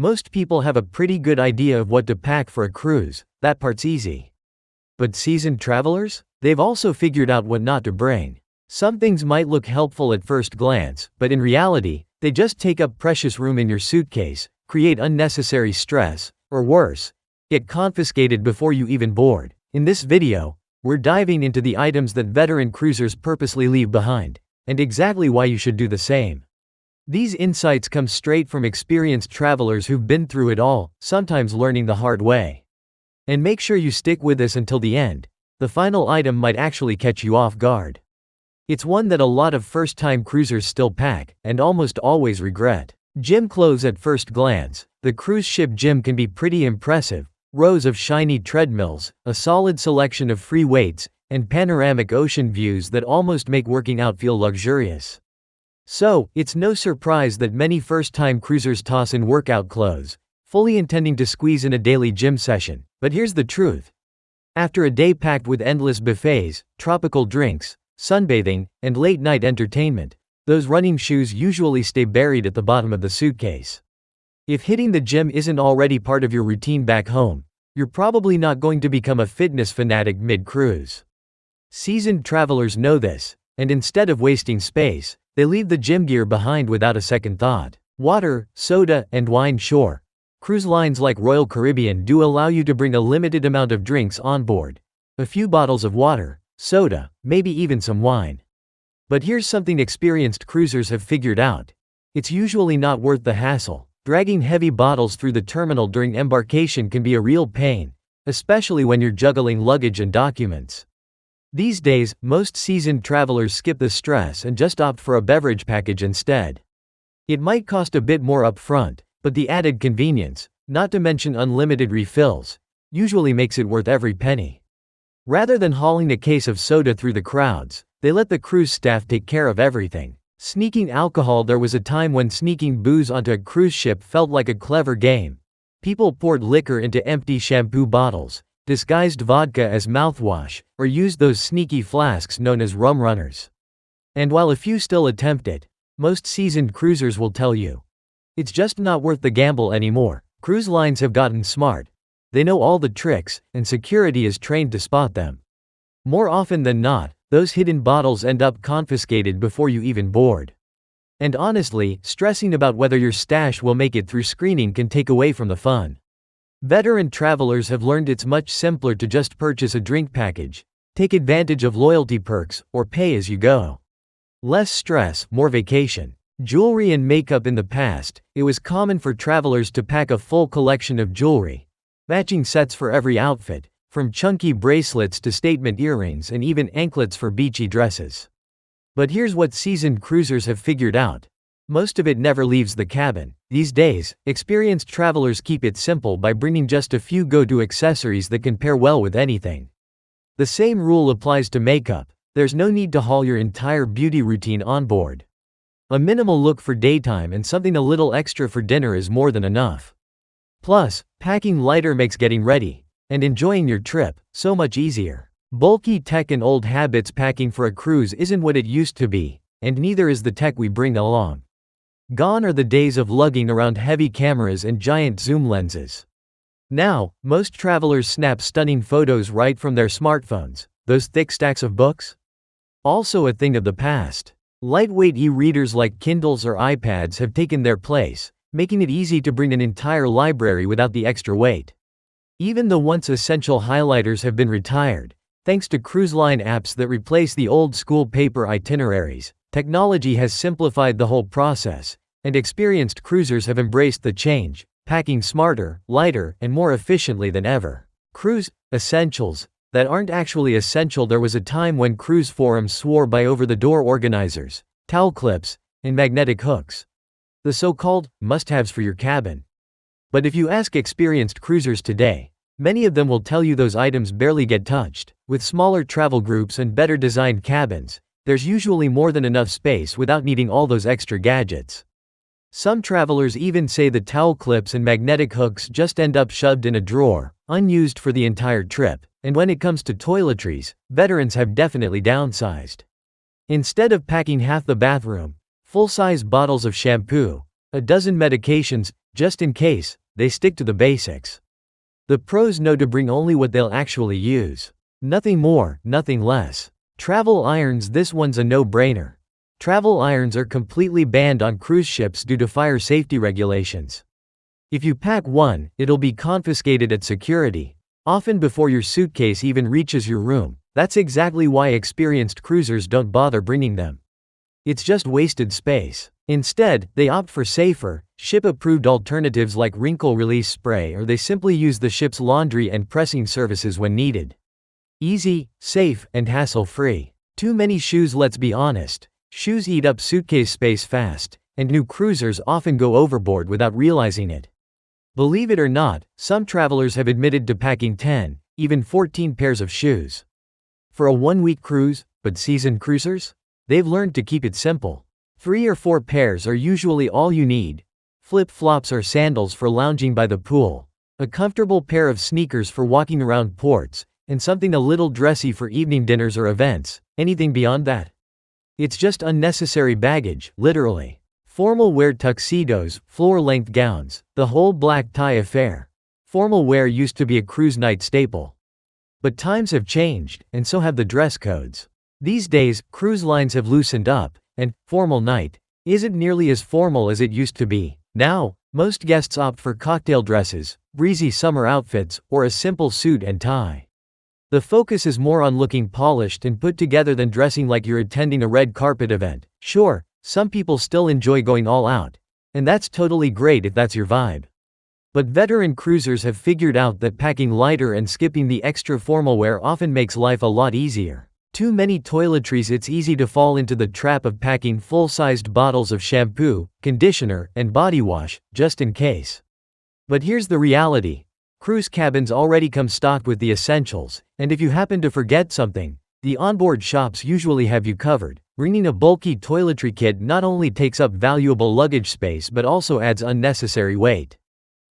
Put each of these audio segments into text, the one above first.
Most people have a pretty good idea of what to pack for a cruise, that part's easy. But seasoned travelers? They've also figured out what not to bring. Some things might look helpful at first glance, but in reality, they just take up precious room in your suitcase, create unnecessary stress, or worse, get confiscated before you even board. In this video, we're diving into the items that veteran cruisers purposely leave behind, and exactly why you should do the same. These insights come straight from experienced travelers who've been through it all, sometimes learning the hard way. And make sure you stick with us until the end. The final item might actually catch you off guard. It's one that a lot of first-time cruisers still pack, and almost always regret. Gym clothes. At first glance, the cruise ship gym can be pretty impressive. Rows of shiny treadmills, a solid selection of free weights, and panoramic ocean views that almost make working out feel luxurious. So, it's no surprise that many first-time cruisers toss in workout clothes, fully intending to squeeze in a daily gym session. But here's the truth. After a day packed with endless buffets, tropical drinks, sunbathing, and late-night entertainment, those running shoes usually stay buried at the bottom of the suitcase. If hitting the gym isn't already part of your routine back home, you're probably not going to become a fitness fanatic mid-cruise. Seasoned travelers know this, and instead of wasting space, they leave the gym gear behind without a second thought. Water, soda, and wine. Sure, cruise lines like Royal Caribbean do allow you to bring a limited amount of drinks on board. A few bottles of water, soda, maybe even some wine. But here's something experienced cruisers have figured out. It's usually not worth the hassle. Dragging heavy bottles through the terminal during embarkation can be a real pain, especially when you're juggling luggage and documents. These days, most seasoned travelers skip the stress and just opt for a beverage package instead. It might cost a bit more up front, but the added convenience, not to mention unlimited refills, usually makes it worth every penny. Rather than hauling a case of soda through the crowds, they let the cruise staff take care of everything. Sneaking alcohol. There was a time when sneaking booze onto a cruise ship felt like a clever game. People poured liquor into empty shampoo bottles, disguised vodka as mouthwash, or used those sneaky flasks known as rum runners. And while a few still attempt it, most seasoned cruisers will tell you, it's just not worth the gamble anymore. Cruise lines have gotten smart. They know all the tricks, and security is trained to spot them. More often than not, those hidden bottles end up confiscated before you even board. And honestly, stressing about whether your stash will make it through screening can take away from the fun. Veteran travelers have learned it's much simpler to just purchase a drink package, take advantage of loyalty perks, or pay as you go. Less stress, more vacation. Jewelry and makeup. In the past, it was common for travelers to pack a full collection of jewelry, matching sets for every outfit, from chunky bracelets to statement earrings and even anklets for beachy dresses. But here's what seasoned cruisers have figured out. Most of it never leaves the cabin. These days, experienced travelers keep it simple by bringing just a few go-to accessories that can pair well with anything. The same rule applies to makeup. There's no need to haul your entire beauty routine on board. A minimal look for daytime and something a little extra for dinner is more than enough. Plus, packing lighter makes getting ready and enjoying your trip so much easier. Bulky tech and old habits. Packing for a cruise isn't what it used to be, and neither is the tech we bring along. Gone are the days of lugging around heavy cameras and giant zoom lenses. Now, most travelers snap stunning photos right from their smartphones. Those thick stacks of books? Also a thing of the past. Lightweight e-readers like Kindles or iPads have taken their place, making it easy to bring an entire library without the extra weight. Even the once essential highlighters have been retired, thanks to cruise line apps that replace the old-school paper itineraries. Technology has simplified the whole process, and experienced cruisers have embraced the change, packing smarter, lighter, and more efficiently than ever. Cruise essentials that aren't actually essential. There was a time when cruise forums swore by over-the-door organizers, towel clips, and magnetic hooks, the so-called must-haves for your cabin. But if you ask experienced cruisers today, many of them will tell you those items barely get touched. With smaller travel groups and better designed cabins, there's usually more than enough space without needing all those extra gadgets. Some travelers even say the towel clips and magnetic hooks just end up shoved in a drawer, unused for the entire trip. And when it comes to toiletries, veterans have definitely downsized. Instead of packing half the bathroom, full-size bottles of shampoo, a dozen medications, just in case, they stick to the basics. The pros know to bring only what they'll actually use. Nothing more, nothing less. Travel irons. This one's a no-brainer. Travel irons are completely banned on cruise ships due to fire safety regulations. If you pack one, it'll be confiscated at security, often before your suitcase even reaches your room. That's exactly why experienced cruisers don't bother bringing them. It's just wasted space. Instead, they opt for safer, ship-approved alternatives like wrinkle release spray, or they simply use the ship's laundry and pressing services when needed. Easy, safe, and hassle-free. Too many shoes. Let's be honest. Shoes eat up suitcase space fast, and new cruisers often go overboard without realizing it. Believe it or not, some travelers have admitted to packing 10, even 14 pairs of shoes for a one-week cruise, but seasoned cruisers? They've learned to keep it simple. 3 or 4 pairs are usually all you need. Flip-flops or sandals for lounging by the pool, a comfortable pair of sneakers for walking around ports, and something a little dressy for evening dinners or events. Anything beyond that? It's just unnecessary baggage, literally. Formal wear. Tuxedos, floor-length gowns, the whole black tie affair. Formal wear used to be a cruise night staple. But times have changed, and so have the dress codes. These days, cruise lines have loosened up, and formal night isn't nearly as formal as it used to be. Now, most guests opt for cocktail dresses, breezy summer outfits, or a simple suit and tie. The focus is more on looking polished and put together than dressing like you're attending a red carpet event. Sure, some people still enjoy going all out, and that's totally great if that's your vibe. But veteran cruisers have figured out that packing lighter and skipping the extra formal wear often makes life a lot easier. Too many toiletries. It's easy to fall into the trap of packing full-sized bottles of shampoo, conditioner, and body wash, just in case. But here's the reality. Cruise cabins already come stocked with the essentials, and if you happen to forget something, the onboard shops usually have you covered. Bringing a bulky toiletry kit not only takes up valuable luggage space but also adds unnecessary weight.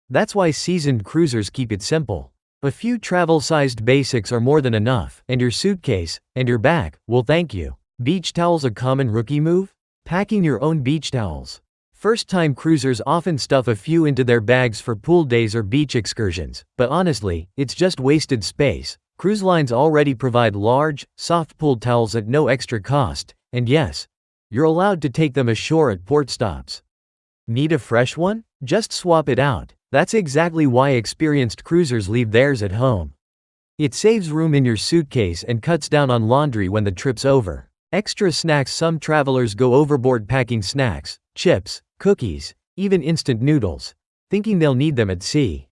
That's why seasoned cruisers keep it simple. A few travel-sized basics are more than enough, and your suitcase, and your bag, will thank you. Beach towels. A common rookie move? Packing your own beach towels. First-time cruisers often stuff a few into their bags for pool days or beach excursions, but honestly, it's just wasted space. Cruise lines already provide large, soft pool towels at no extra cost, and yes, you're allowed to take them ashore at port stops. Need a fresh one? Just swap it out. That's exactly why experienced cruisers leave theirs at home. It saves room in your suitcase and cuts down on laundry when the trip's over. Extra snacks. Some travelers go overboard packing snacks, chips, cookies, even instant noodles, thinking they'll need them at sea.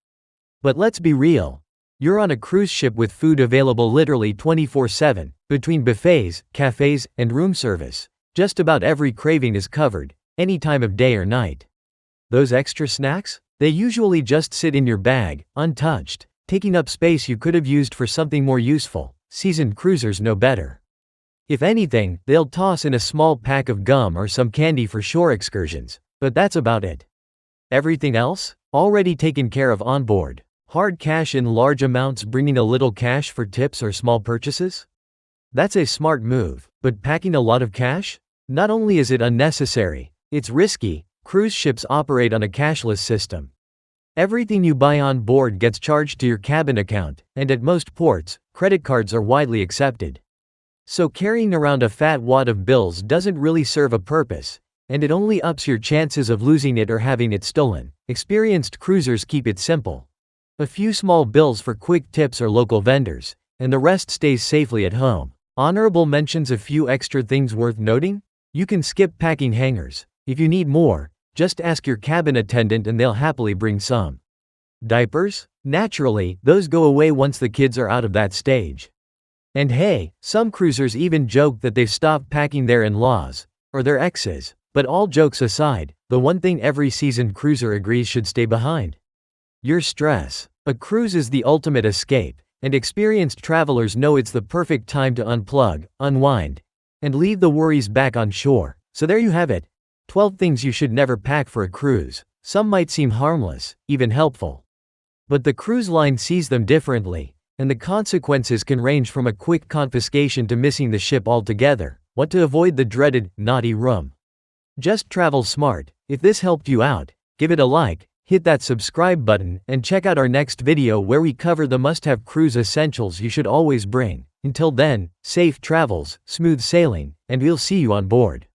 But let's be real. You're on a cruise ship with food available literally 24/7, between buffets, cafes, and room service. Just about every craving is covered, any time of day or night. Those extra snacks? They usually just sit in your bag, untouched, taking up space you could have used for something more useful. Seasoned cruisers know better. If anything, they'll toss in a small pack of gum or some candy for shore excursions, but that's about it. Everything else? Already taken care of on board. Hard cash in large amounts. Bringing a little cash for tips or small purchases? That's a smart move, but packing a lot of cash? Not only is it unnecessary, it's risky. Cruise ships operate on a cashless system. Everything you buy on board gets charged to your cabin account, and at most ports, credit cards are widely accepted. So carrying around a fat wad of bills doesn't really serve a purpose, and it only ups your chances of losing it or having it stolen. Experienced cruisers keep it simple. A few small bills for quick tips or local vendors, and the rest stays safely at home. Honorable mentions. A few extra things worth noting? You can skip packing hangers. If you need more, just ask your cabin attendant and they'll happily bring some. Diapers? Naturally, those go away once the kids are out of that stage. And hey, some cruisers even joke that they've stopped packing their in-laws, or their exes. But all jokes aside, the one thing every seasoned cruiser agrees should stay behind: your stress. A cruise is the ultimate escape, and experienced travelers know it's the perfect time to unplug, unwind, and leave the worries back on shore. So there you have it. 12 things you should never pack for a cruise. Some might seem harmless, even helpful. But the cruise line sees them differently, and the consequences can range from a quick confiscation to missing the ship altogether. What to avoid? The dreaded naughty room. Just travel smart. If this helped you out, give it a like, Hit that subscribe button and check out our next video where we cover the must-have cruise essentials you should always bring. Until then, safe travels, smooth sailing, and we'll see you on board.